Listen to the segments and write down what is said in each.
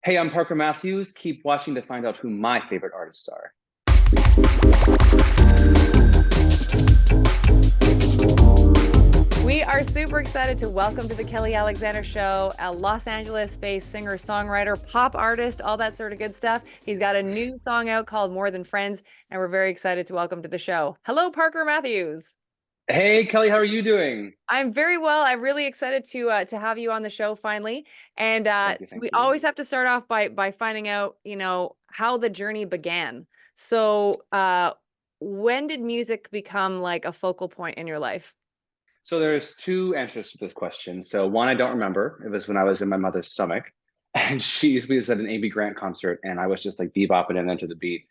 Hey, I'm Parker Matthews. Keep watching to find out who my favorite artists are. We are super excited to welcome to the Kelly Alexander Show a Los Angeles-based singer, songwriter, pop artist, all that sort of good stuff. He's got a new song out called More Than Friends, and we're very excited to welcome to the show. Hello, Parker Matthews. Hey, Kelly, how are you doing? I'm very well. I'm really excited to have you on the show finally. And Thank you, thank we you. always have to start off by finding out, how the journey began. So, when did music become like a focal point in your life? So there's two answers to this question. So one, I don't remember. It was when I was in my mother's stomach, and we was at an A.B. Grant concert, and I was just like bebopping and into the beat.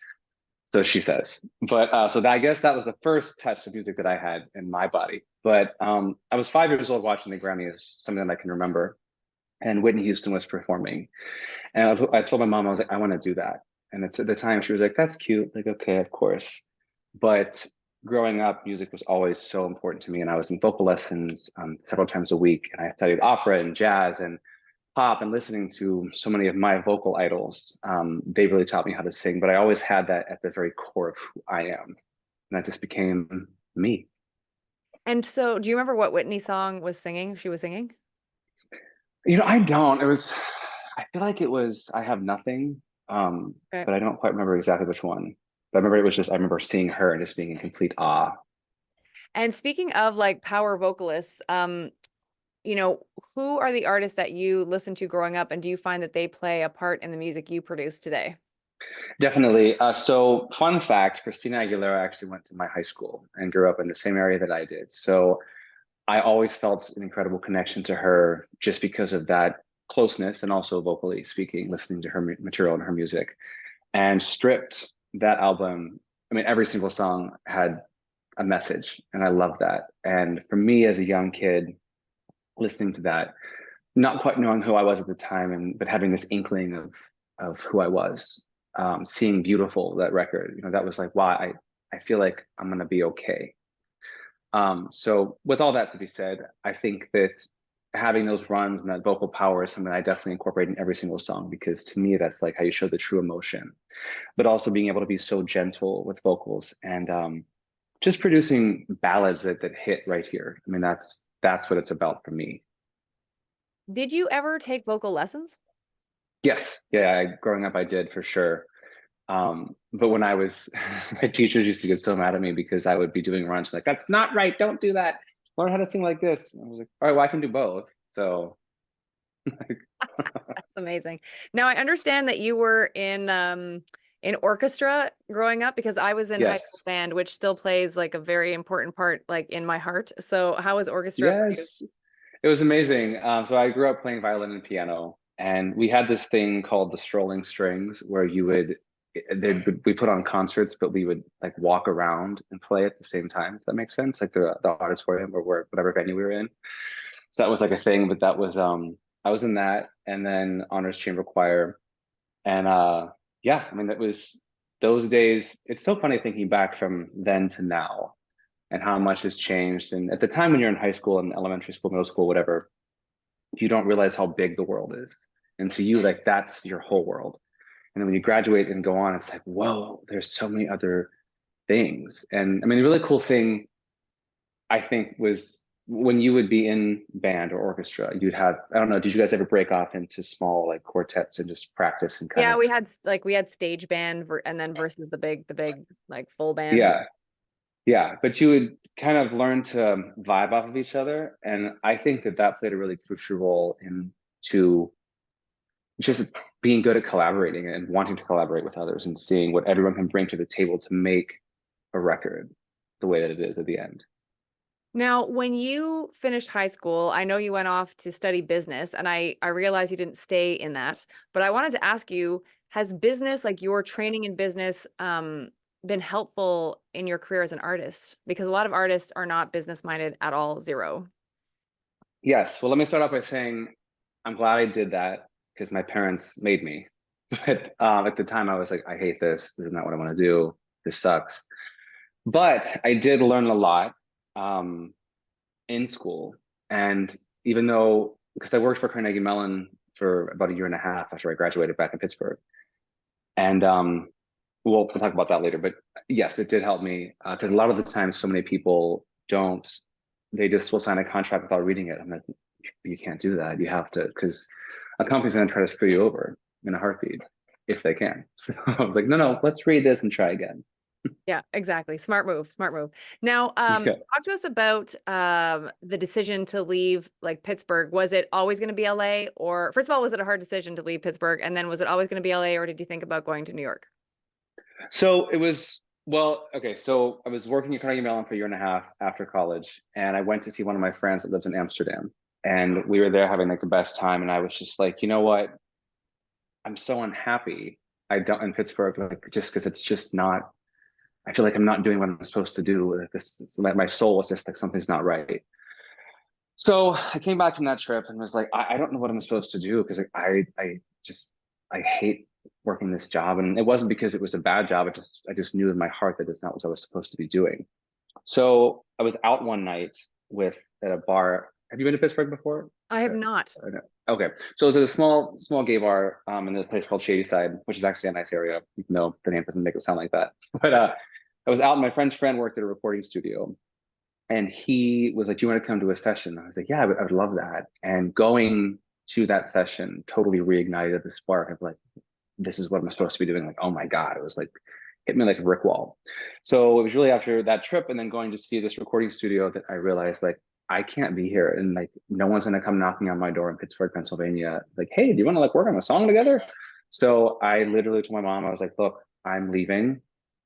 So she says. But I guess that was the first touch of music that I had in my body. But I was 5 years old watching the Grammys, something that I can remember, and Whitney Houston was performing. And I told my mom, I was like, I want to do that. And it's at the time she was like, that's cute. Like, okay, of course. But growing up, music was always so important to me. And I was in vocal lessons several times a week. And I studied opera and jazz and pop and listening to so many of my vocal idols. They really taught me how to sing. But I always had that at the very core of who I am. And that just became me. And so, do you remember what Whitney song was singing? She was singing? I don't. I feel like it was I Have Nothing, Okay. but I don't quite remember exactly which one. But I remember I remember seeing her and just being in complete awe. And speaking of like power vocalists, you know, who are the artists that you listened to growing up, and do you find that they play a part in the music you produce today? Definitely. So, fun fact, Christina Aguilera actually went to my high school and grew up in the same area that I did. So, I always felt an incredible connection to her just because of that closeness and also vocally speaking, listening to her material and her music. And Stripped, that album, I mean, every single song had a message, and I love that. And for me as a young kid, listening to that, not quite knowing who I was at the time, and but having this inkling of who I was, seeing Beautiful, that record, that was like, wow, I feel like I'm gonna be okay. So with all that to be said, I think that having those runs and that vocal power is something I definitely incorporate in every single song because to me that's like how you show the true emotion. But also being able to be so gentle with vocals and just producing ballads that hit right here. I mean, that's what it's about for me. Did you ever take vocal lessons? Yes, yeah, growing up I did for sure. But when I was, my teachers used to get so mad at me because I would be doing runs like, that's not right, don't do that. Learn how to sing like this. And I was like, all right, well, I can do both. So That's amazing. Now I understand that you were in orchestra growing up because I was in high school yes, band, which still plays like a very important part like in my heart. So how was orchestra for you? yes, it was amazing. So I grew up playing violin and piano, and we had this thing called the strolling strings where we put on concerts, but we would like walk around and play at the same time, if that makes sense, like the auditorium or whatever venue we were in. So that was like a thing, but that was I was in that and then honors chamber choir. And yeah, I mean, that was those days. It's so funny thinking back from then to now and how much has changed. And at the time when you're in high school and elementary school, middle school, whatever, you don't realize how big the world is. And to you, like that's your whole world. And then when you graduate and go on, it's like, whoa, there's so many other things. And I mean, the really cool thing I think was when you would be in band or orchestra, you'd have, I don't know, did you guys ever break off into small like quartets and just practice and kind Yeah, of, we had stage band and then versus the big like full band. yeah, yeah. But you would kind of learn to vibe off of each other. And I think that played a really crucial role into just being good at collaborating and wanting to collaborate with others and seeing what everyone can bring to the table to make a record the way that it is at the end. Now, when you finished high school, I know you went off to study business, and I realize you didn't stay in that, but I wanted to ask you, has business, like your training in business, been helpful in your career as an artist? Because a lot of artists are not business minded at all, zero. Yes. Well, let me start off by saying I'm glad I did that because my parents made me. But at the time, I was like, I hate this. This is not what I want to do. This sucks. But I did learn a lot um, in school. And even though, because I worked for Carnegie Mellon for about a year and a half after I graduated back in Pittsburgh. And we'll talk about that later. But yes, it did help me because a lot of the times, so many people don't. They just will sign a contract without reading it. I'm like, you can't do that. You have to, because a company's going to try to screw you over in a heartbeat if they can. So I was like, no, let's read this and try again. Yeah, exactly. Smart move. Smart move. Now, Yeah. talk to us about the decision to leave like Pittsburgh. Was it always going to be LA, or first of all, was it a hard decision to leave Pittsburgh? And then was it always going to be LA, or did you think about going to New York? So it was, well, okay. So I was working at Carnegie Mellon for a year and a half after college, and I went to see one of my friends that lives in Amsterdam. And we were there having like the best time. And I was just like, you know what? I'm so unhappy. I don't in Pittsburgh, like just because it's just not, I feel like I'm not doing what I'm supposed to do. Like this, like my soul was just like something's not right. So I came back from that trip and was like, I don't know what I'm supposed to do because like, I just I hate working this job, and it wasn't because it was a bad job. I just knew in my heart that it's not what I was supposed to be doing. So I was out one night with at a bar. Have you been to Pittsburgh before? I have not. Okay, so it was at a small gay bar in a place called Shady Side, which is actually a nice area, even though the name doesn't make it sound like that. But I was out, and my friend's friend worked at a recording studio, and he was like, "Do you want to come to a session?" I was like, "Yeah, I would love that." And going to that session totally reignited the spark of like, this is what I'm supposed to be doing. Like, oh my God, it was like hit me like a brick wall. So it was really after that trip and then going to see this recording studio that I realized like I can't be here, and like no one's gonna come knocking on my door in Pittsburgh, Pennsylvania, like, hey, do you want to like work on a song together? So I literally told my mom, I was like, look, I'm leaving.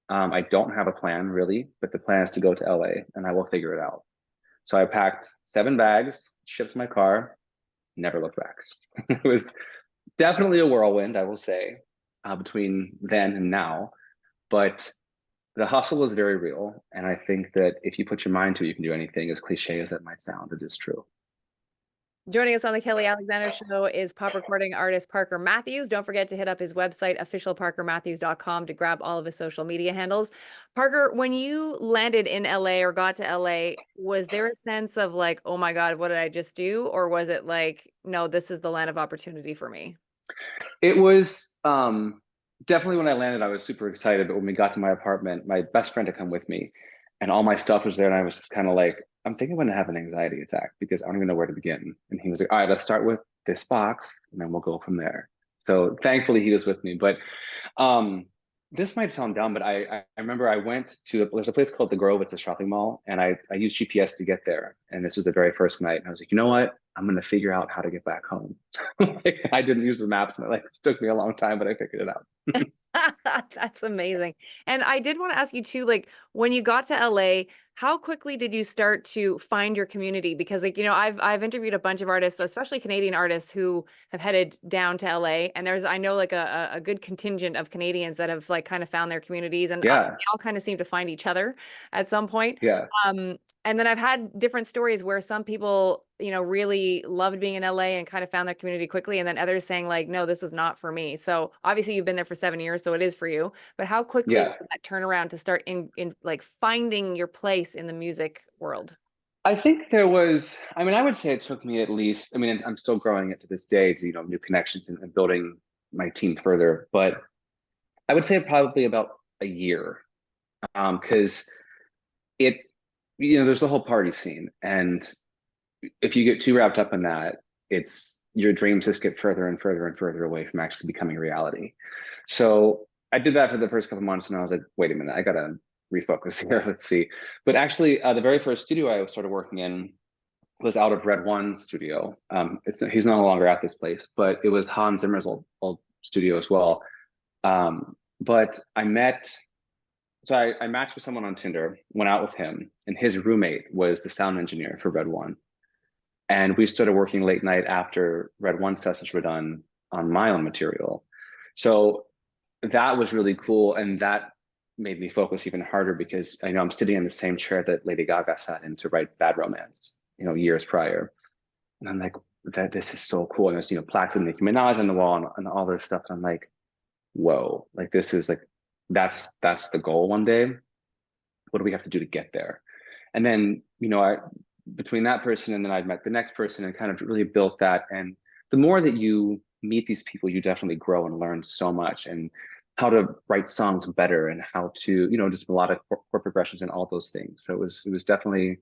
I don't have a plan really, but the plan is to go to LA and I will figure it out. So I packed 7 bags, shipped my car, never looked back. It was definitely a whirlwind, I will say, between then and now. But the hustle was very real. And I think that if you put your mind to it, you can do anything, as cliche as that might sound. It is true. Joining us on the Kelly Alexander Show is pop recording artist Parker Matthews. Don't forget to hit up his website, officialparkermatthews.com, to grab all of his social media handles. Parker, when you landed in LA or got to LA, was there a sense of like, oh my God, what did I just do? Or was it like, no, this is the land of opportunity for me? It was definitely when I landed, I was super excited. But when we got to my apartment, my best friend had come with me, and all my stuff was there. And I was just kind of like, I'm thinking I'm going to have an anxiety attack because I don't even know where to begin. And he was like, all right, let's start with this box, and then we'll go from there. So thankfully, he was with me. But this might sound dumb, but I remember I went to there's a place called The Grove. It's a shopping mall, and I used GPS to get there. And this was the very first night. And I was like, you know what? I'm going to figure out how to get back home. Like, I didn't use the maps, and it took me a long time, but I figured it out. That's amazing. And I did want to ask you too, like when you got to LA, how quickly did you start to find your community? Because like, I've interviewed a bunch of artists, especially Canadian artists who have headed down to LA. And I know like a good contingent of Canadians that have like kind of found their communities, and Yeah, they all kind of seem to find each other at some point. yeah, And then I've had different stories where some people, really loved being in LA and kind of found their community quickly. And then others saying like, no, this is not for me. So obviously you've been there for 7 years, so it is for you. But how quickly yeah. was that turnaround to start in like finding your place in the music world? I think there was, I mean, I would say it took me at least, I mean, I'm still growing it to this day to, new connections and building my team further, but I would say probably about a year. Because it, there's the whole party scene. And if you get too wrapped up in that, it's your dreams just get further and further and further away from actually becoming reality. So I did that for the first couple months, and I was like, wait a minute, I gotta refocus here. Let's see. But actually, the very first studio I started working in was out of Red One Studio. He's no longer at this place, but it was Hans Zimmer's old studio as well. But I matched with someone on Tinder, went out with him, and his roommate was the sound engineer for Red One. And we started working late night after Red One sessions were done on my own material. So that was really cool. And that made me focus even harder because I know I'm sitting in the same chair that Lady Gaga sat in to write Bad Romance, years prior. And I'm like, this is so cool. And there's, plaques of Nicki Minaj on the wall and all this stuff. And I'm like, whoa, like this is like, that's the goal one day. What do we have to do to get there? And then, between that person and then I'd met the next person and kind of really built that. And the more that you meet these people, you definitely grow and learn so much, and how to write songs better, and how to, just melodic chord progressions and all those things. So it was definitely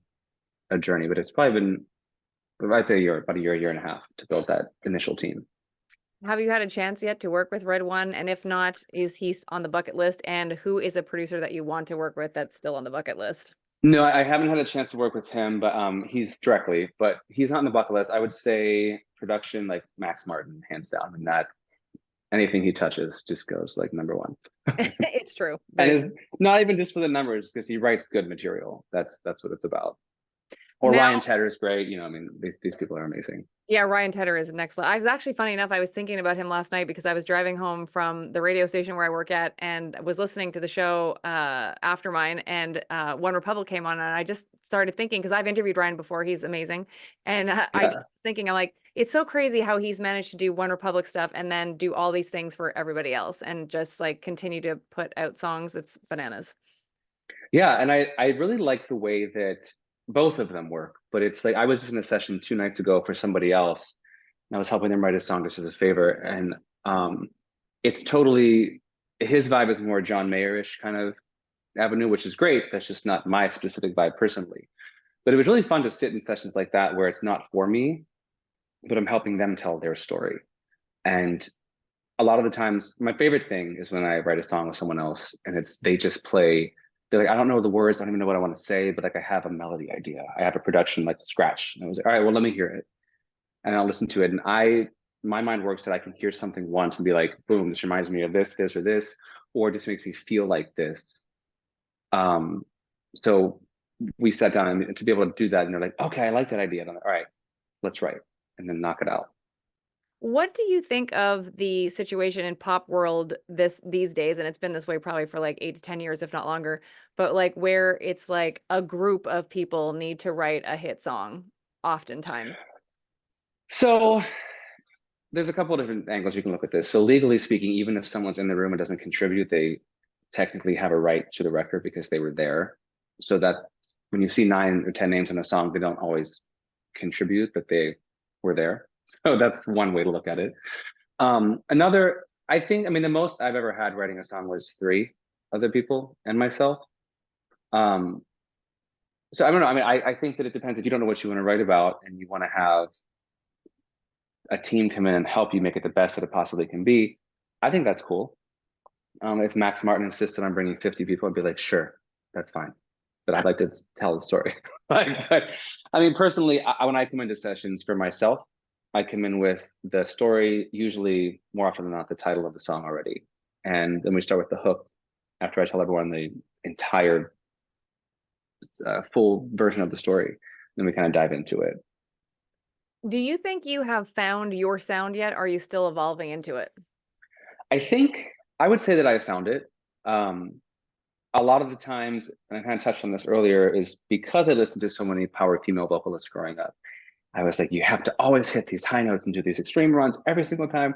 a journey, but it's probably been, I'd say, about a year and a half to build that initial team. Have you had a chance yet to work with Red One? And if not, is he on the bucket list? And who is a producer that you want to work with that's still on the bucket list? No, I haven't had a chance to work with him, but he's not on the bucket list. I would say production, like Max Martin, hands down. I mean, that anything he touches just goes like number one. It's true. And Very is not even just for the numbers, because he writes good material. That's what it's about. Or now. Ryan Tedder is great. I mean, these people are amazing. Yeah, Ryan Tedder is next. I was actually, funny enough, I was thinking about him last night because I was driving home from the radio station where I work at and was listening to the show after mine, and One Republic came on, and I just started thinking, because I've interviewed Ryan before, he's amazing, and I Yeah. just was thinking, I'm like, it's so crazy how he's managed to do One Republic stuff and then do all these things for everybody else and just like continue to put out songs. It's bananas. Yeah, and I really like the way that both of them work. But it's like I was just in a session 2 nights ago for somebody else, and I was helping them write a song just as a favor. And it's totally, his vibe is more John Mayer-ish kind of avenue, which is great. That's just not my specific vibe personally. But it was really fun to sit in sessions like that where it's not for me, but I'm helping them tell their story. And a lot of the times, my favorite thing is when I write a song with someone else and they just play. They're like, I don't know the words, I don't even know what I want to say, but like I have a melody idea. I have a production like scratch. And I was like, all right, well, let me hear it. And I'll listen to it. And my mind works that I can hear something once and be like, boom, this reminds me of this, or this, or it just makes me feel like this. Um, so we sat down, and to be able to do that, and they're like, okay, I like that idea. And I'm like, all right, let's write, and then knock it out. What do you think of the situation in pop world these days? And it's been this way probably for like 8 to 10 years, if not longer, but like where it's like a group of people need to write a hit song oftentimes. So there's a couple of different angles you can look at this. So legally speaking, even if someone's in the room and doesn't contribute, they technically have a right to the record because they were there. So that when you see 9 or 10 names in a song, they don't always contribute, but they were there. So that's one way to look at it. Another, I think, I mean, the most I've ever had writing a song was 3 other people and myself. Um, so I don't know. I mean, I think that it depends. If you don't know what you want to write about and you want to have a team come in and help you make it the best that it possibly can be, I think that's cool. If Max Martin insisted on bringing 50 people, I'd be like, sure, that's fine. But I'd like to tell the story. but I mean, personally, when I come into sessions for myself, I come in with the story, usually more often than not, the title of the song already. And then we start with the hook after I tell everyone the entire full version of the story. Then we kind of dive into it. Do you think you have found your sound yet? Or are you still evolving into it? I think I would say that I found it. A lot of the times, and I kind of touched on this earlier, is because I listened to so many power female vocalists growing up. I was like, you have to always hit these high notes and do these extreme runs every single time.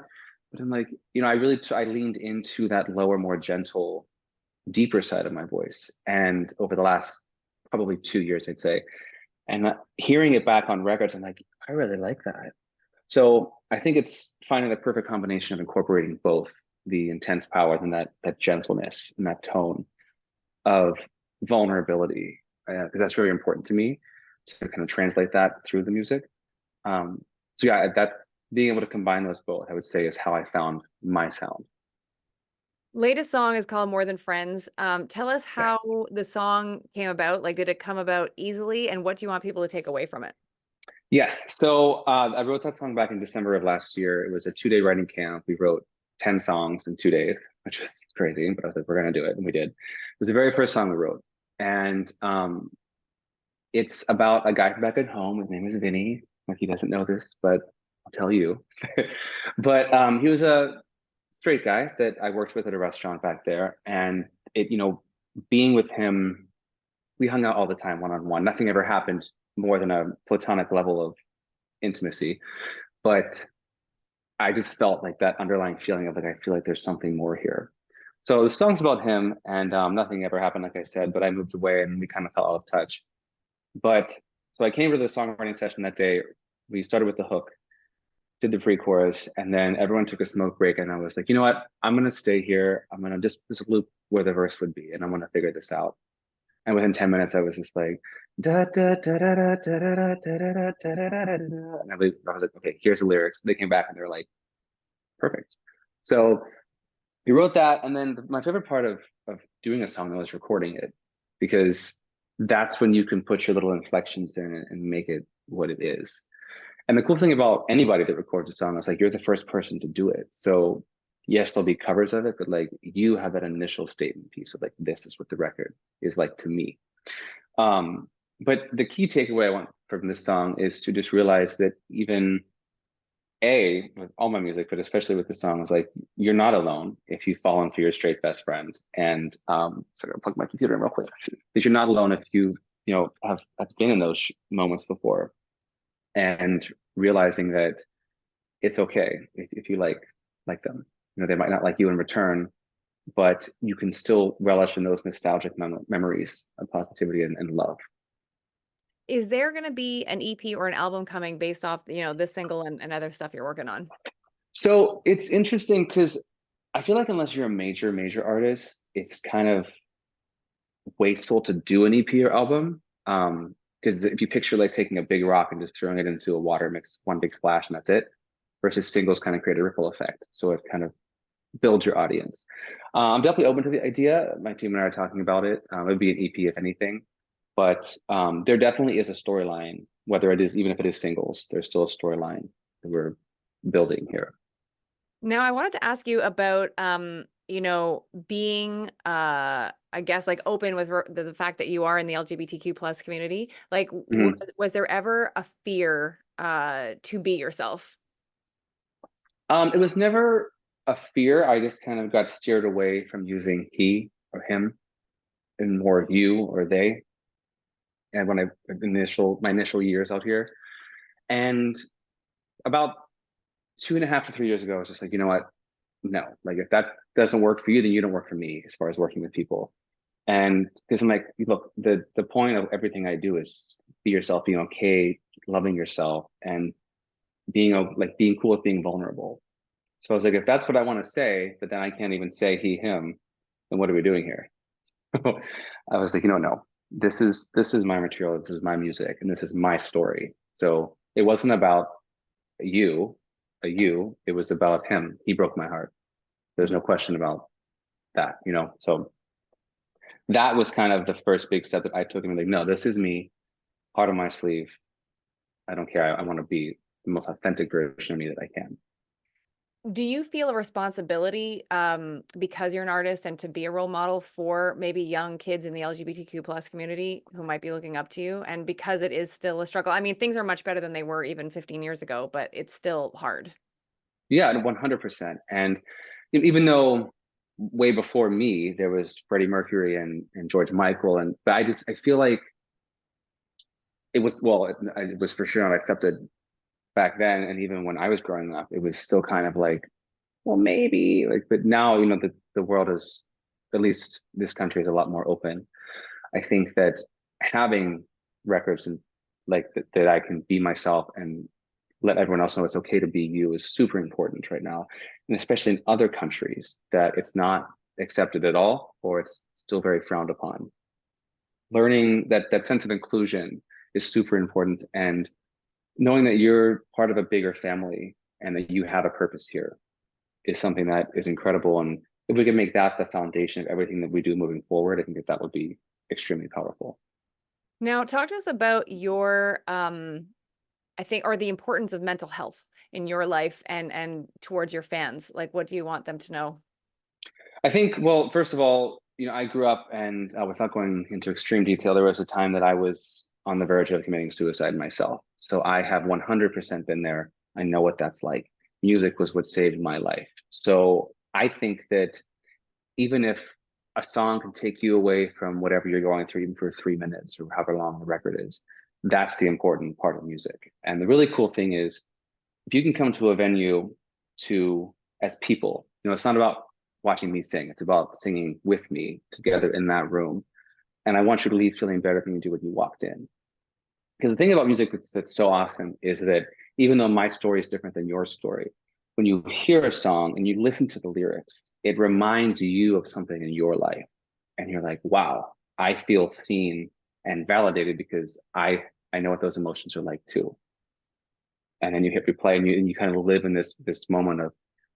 But I'm like, I leaned into that lower, more gentle, deeper side of my voice. And over the last probably 2 years, I'd say, and hearing it back on records, I'm like, I really like that. So I think it's finding the perfect combination of incorporating both the intense power and that gentleness and that tone of vulnerability, because that's very important to me to kind of translate that through the music. So yeah, that's being able to combine those both, I would say, is how I found my sound. Latest song is called More Than Friends. Tell us how Yes. the song came about. Like, did it come about easily? And what do you want people to take away from it? Yes. So I wrote that song back in December of last year. It was a 2-day writing camp. We wrote 10 songs in 2 days, which was crazy, but I was like, we're going to do it. And we did. It was the very first song we wrote. And it's about a guy back at home. His name is Vinny. Like, he doesn't know this, but I'll tell you. But he was a straight guy that I worked with at a restaurant back there. And being with him, we hung out all the time one-on-one. Nothing ever happened more than a platonic level of intimacy. But I just felt like that underlying feeling of like, I feel like there's something more here. So the song's about him, and nothing ever happened, like I said, but I moved away and we kind of fell out of touch. But so I came to the songwriting session that day. We started with the hook. did the pre-chorus, and then everyone took a smoke break, and I was like, you know what? I'm gonna stay here. I'm gonna just loop where the verse would be, and I'm gonna figure this out. And within 10 minutes, I was just like, da da da da da da da da da da da da da da da. And I was like, okay, here's the lyrics. They came back and they were like, perfect. So we wrote that, and then my favorite part of doing a song was recording it, because that's when you can put your little inflections in it and make it what it is. And the cool thing about anybody that records a song is like you're the first person to do it. So yes, there'll be covers of it, but like you have that initial statement piece of like this is what the record is like to me. But the key takeaway I want from this song is to just realize that even with all my music, but especially with the song, is like you're not alone if you've fallen for your straight best friend. And sorry, I'll plug my computer in real quick. That you're not alone if you know have been in those moments before, and realizing that it's okay if you like them. You know, they might not like you in return, but you can still relish in those nostalgic memories of positivity and love. Is there going to be an EP or an album coming based off, this single and other stuff you're working on? So it's interesting because I feel like unless you're a major artist, it's kind of wasteful to do an EP or album. Because if you picture like taking a big rock and just throwing it into a water mix, one big splash, and that's it, versus singles kind of create a ripple effect. So it kind of builds your audience. I'm definitely open to the idea. My team and I are talking about it. It would be an EP if anything, but there definitely is a storyline. Whether it is even if it is singles, there's still a storyline that we're building here. Now, I wanted to ask you about, being, I guess, like open with the fact that you are in the LGBTQ plus community. Like, Mhm. was there ever a fear to be yourself? It was never a fear. I just kind of got steered away from using he or him and more you or they. And when my initial years out here, and about 2.5 to 3 years ago, I was just like, you know what? No, like if that doesn't work for you, then you don't work for me as far as working with people. And because I'm like, look, the point of everything I do is be yourself, being okay, loving yourself, and being cool with being vulnerable. So I was like, if that's what I want to say, but then I can't even say he, him, then what are we doing here? I was like, no, this is my material, this is my music, and this is my story. So it wasn't about you, it was about him. He broke my heart. There's no question about that. So that was kind of the first big step that I took, and I'm like, no, this is me, part of my sleeve. I don't care. I want to be the most authentic version of me that I can. Do you feel a responsibility, because you're an artist and to be a role model for maybe young kids in the LGBTQ plus community who might be looking up to you? And because it is still a struggle, I mean, things are much better than they were even 15 years ago, but it's still hard. Yeah, 100%. And even though way before me there was Freddie Mercury and George Michael, but I feel like it was for sure not accepted back then, and even when I was growing up, it was still kind of like, well, maybe like, but now the world is, at least this country, is a lot more open. I think that having records and like that I can be myself and let everyone else know it's okay to be you is super important right now, and especially in other countries that it's not accepted at all, or it's still very frowned upon. Learning that sense of inclusion is super important, and knowing that you're part of a bigger family and that you have a purpose here is something that is incredible. And if we can make that the foundation of everything that we do moving forward, I think that would be extremely powerful. Now, talk to us about your, I think, or the importance of mental health in your life and towards your fans. Like, what do you want them to know? I think, well, first of all, I grew up, and without going into extreme detail, there was a time that I was on the verge of committing suicide myself. So I have 100% been there. I know what that's like. Music was what saved my life. So I think that even if a song can take you away from whatever you're going through, even for 3 minutes or however long the record is, that's the important part of music. And the really cool thing is, if you can come to a venue as people, it's not about watching me sing, it's about singing with me together in that room. And I want you to leave feeling better than you do when you walked in. Because the thing about music that's so awesome is that even though my story is different than your story, when you hear a song and you listen to the lyrics, it reminds you of something in your life. And you're like, wow, I feel seen and validated because I know what those emotions are like too. And then you hit replay and you kind of live in this moment of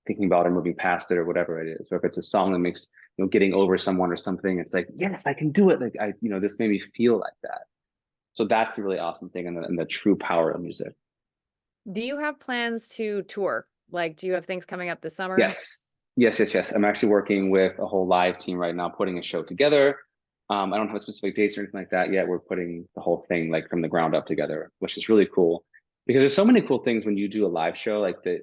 thinking about or moving past it or whatever it is. Or if it's a song that makes, getting over someone or something, it's like, yes, I can do it. Like this made me feel like that. So that's the really awesome thing and the true power of music. Do you have plans to tour? Like, do you have things coming up this summer? Yes. Yes, yes, yes. I'm actually working with a whole live team right now, putting a show together. I don't have specific dates or anything like that yet. We're putting the whole thing like from the ground up together, which is really cool because there's so many cool things when you do a live show like that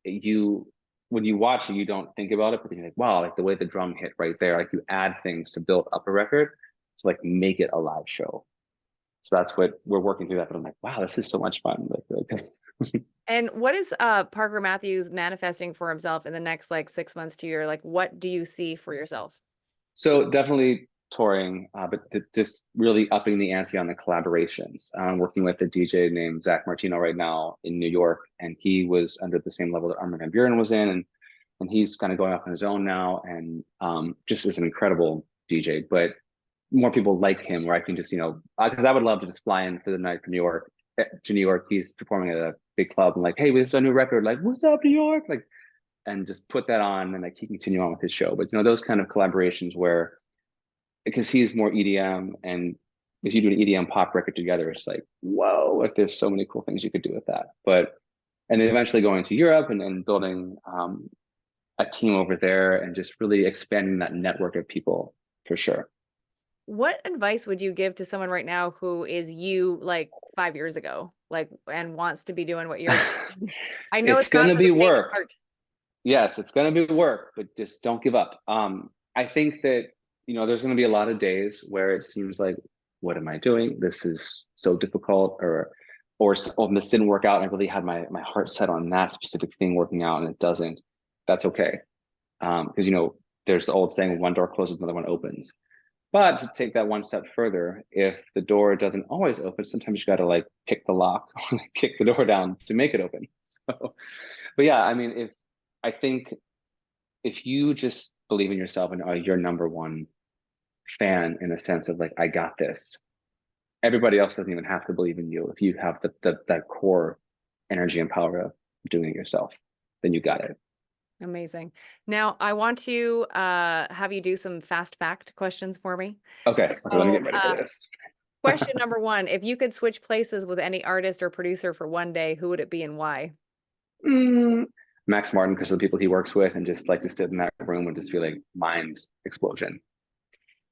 you when you watch it, you don't think about it, but then you're like, wow, like the way the drum hit right there, like you add things to build up a record to like make it a live show. So that's what we're working through that. But I'm like, wow, this is so much fun. Like And what is Parker Matthews manifesting for himself in the next like 6 months to a year? Like, what do you see for yourself? So definitely touring, but just really upping the ante on the collaborations. I'm working with a DJ named Zach Martino right now in New York, and he was under the same level that Armin van Buuren was in, and he's kind of going off on his own now, and just is an incredible DJ. But more people like him, where I can just because I would love to just fly in for the night to New York. He's performing at a big club, and like, hey, this is a new record. Like, what's up, New York? Like, and just put that on, and like he continue on with his show. But those kind of collaborations where because he's more EDM and if you do an EDM pop record together, it's like, whoa, like there's so many cool things you could do with that. But and then eventually going to Europe and building a team over there and just really expanding that network of people for sure. What advice would you give to someone right now who is you like 5 years ago, like, and wants to be doing what you're doing? I know It's it's not gonna for be the faint of work. heart. Yes, it's gonna be work, but just don't give up. I think that there's gonna be a lot of days where it seems like, what am I doing? This is so difficult, or this didn't work out. And I really had my heart set on that specific thing working out, and it doesn't. That's okay, because there's the old saying, one door closes, another one opens. But to take that one step further, if the door doesn't always open, sometimes you got to like pick the lock or like, kick the door down to make it open. So, but yeah, I mean, I think if you just believe in yourself and are your number one fan in a sense of like, I got this, everybody else doesn't even have to believe in you. If you have that core energy and power of doing it yourself, then you got it. Amazing. Now, I want to have you do some fast fact questions for me. Okay, let me So, get ready for this. question number one, if you could switch places with any artist or producer for one day, who would it be and why? Max Martin, because of the people he works with, and just like to sit in that room and just feel like mind explosion.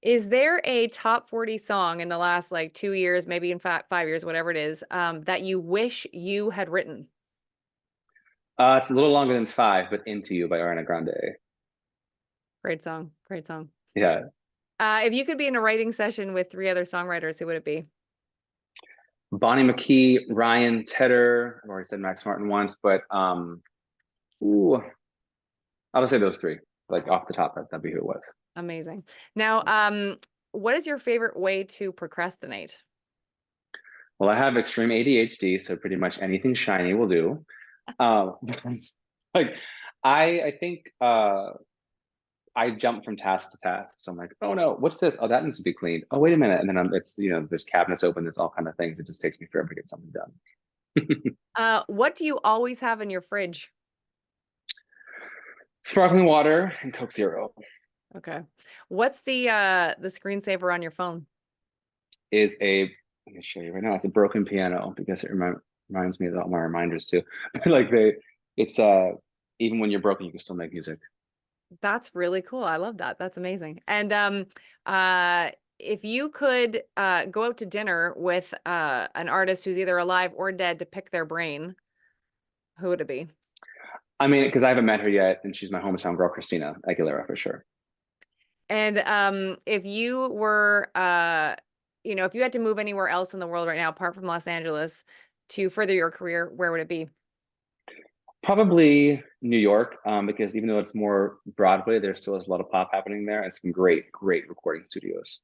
Is there a top 40 song in the last like 2 years, maybe in fact 5 years, whatever it is, that you wish you had written? It's a little longer than five, but Into You by Ariana Grande. Great song. Great song. Yeah. If you could be in a writing session with three other songwriters, who would it be? Bonnie McKee, Ryan Tedder. I've already said Max Martin once, but ooh, I would say those three. Like off the top, that'd be who it was. Amazing. Now, what is your favorite way to procrastinate? Well, I have extreme ADHD, so pretty much anything shiny will do. Um, like I think I jump from task to task. So I'm like, oh no, what's this? Oh, that needs to be cleaned. Oh, wait a minute. And then it's there's cabinets open, there's all kind of things. It just takes me forever to get something done. What do you always have in your fridge? Sparkling water and Coke Zero Okay. What's the screensaver on your phone? is let me show you right now. It's a broken piano because it reminds me of all my reminders too. Like it's even when you're broken, you can still make music. That's really cool. I love that. That's amazing. And if you could go out to dinner with an artist who's either alive or dead to pick their brain, who would it be? I mean, because I haven't met her yet, and she's my hometown girl, Christina Aguilera, for sure. And if you were if you had to move anywhere else in the world right now apart from Los Angeles to further your career, where would it be? Probably New York, because even though it's more Broadway, there still is a lot of pop happening there, and some great, great recording studios.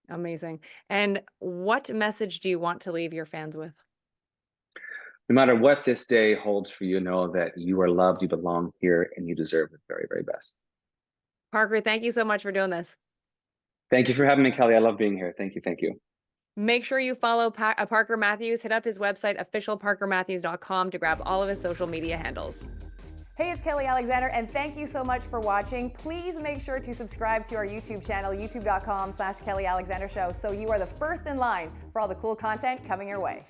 Amazing. And what message do you want to leave your fans with? No matter what this day holds for you, know that you are loved, you belong here, and you deserve the very, very best. Parker, thank you so much for doing this. Thank you for having me, Kelly. I love being here. Thank you. Thank you. Make sure you follow Parker Matthews. Hit up his website, officialparkermatthews.com, to grab all of his social media handles. Hey, it's Kelly Alexander, and thank you so much for watching. Please make sure to subscribe to our YouTube channel, youtube.com/Kelly Alexander Show, so you are the first in line for all the cool content coming your way.